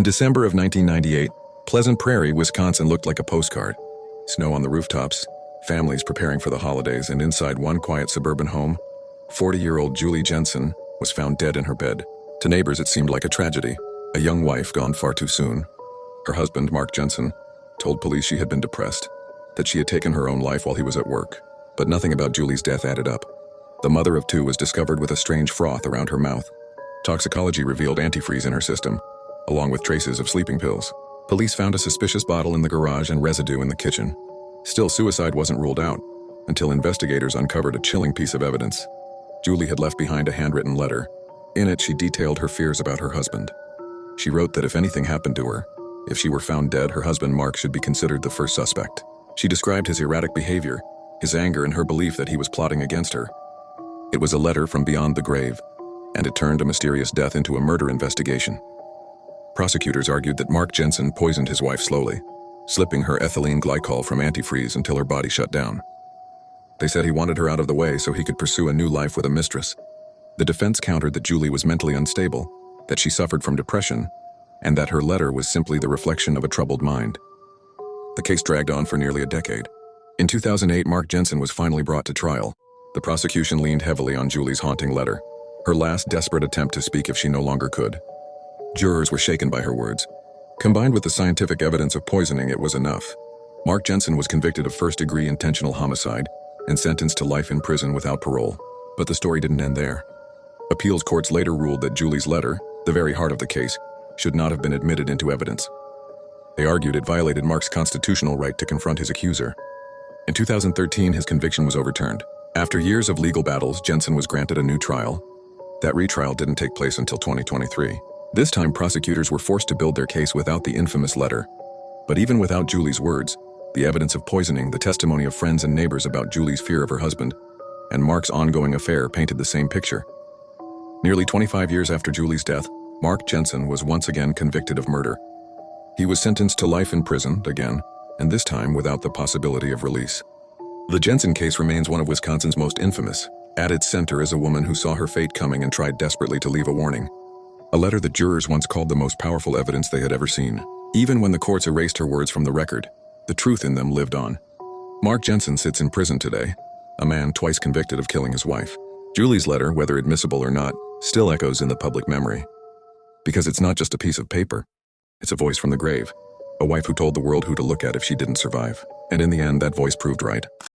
In December of 1998, Pleasant Prairie, Wisconsin looked like a postcard. Snow on the rooftops, families preparing for the holidays, and inside one quiet suburban home, 40-year-old Julie Jensen was found dead in her bed. To neighbors, it seemed like a tragedy. A young wife gone far too soon. Her husband, Mark Jensen, told police she had been depressed, that she had taken her own life while he was at work. But nothing about Julie's death added up. The mother of two was discovered with a strange froth around her mouth. Toxicology revealed antifreeze in her system, along with traces of sleeping pills. Police found a suspicious bottle in the garage and residue in the kitchen. Still, suicide wasn't ruled out until investigators uncovered a chilling piece of evidence. Julie had left behind a handwritten letter. In it, she detailed her fears about her husband. She wrote that if anything happened to her, if she were found dead, her husband Mark should be considered the first suspect. She described his erratic behavior, his anger, and her belief that he was plotting against her. It was a letter from beyond the grave, and it turned a mysterious death into a murder investigation. Prosecutors argued that Mark Jensen poisoned his wife slowly, slipping her ethylene glycol from antifreeze until her body shut down. They said he wanted her out of the way so he could pursue a new life with a mistress. The defense countered that Julie was mentally unstable, that she suffered from depression, and that her letter was simply the reflection of a troubled mind. The case dragged on for nearly a decade. In 2008, Mark Jensen was finally brought to trial. The prosecution leaned heavily on Julie's haunting letter, her last desperate attempt to speak if she no longer could. Jurors were shaken by her words. Combined with the scientific evidence of poisoning, it was enough. Mark Jensen was convicted of first-degree intentional homicide and sentenced to life in prison without parole. But the story didn't end there. Appeals courts later ruled that Julie's letter, the very heart of the case, should not have been admitted into evidence. They argued it violated Mark's constitutional right to confront his accuser. In 2013, his conviction was overturned. After years of legal battles, Jensen was granted a new trial. That retrial didn't take place until 2023. This time, prosecutors were forced to build their case without the infamous letter. But even without Julie's words, the evidence of poisoning, the testimony of friends and neighbors about Julie's fear of her husband, and Mark's ongoing affair painted the same picture. Nearly 25 years after Julie's death, Mark Jensen was once again convicted of murder. He was sentenced to life in prison again, and this time without the possibility of release. The Jensen case remains one of Wisconsin's most infamous. At its center is a woman who saw her fate coming and tried desperately to leave a warning. A letter that jurors once called the most powerful evidence they had ever seen. Even when the courts erased her words from the record, the truth in them lived on. Mark Jensen sits in prison today, a man twice convicted of killing his wife. Julie's letter, whether admissible or not, still echoes in the public memory. Because it's not just a piece of paper, it's a voice from the grave. A wife who told the world who to look at if she didn't survive. And in the end, that voice proved right.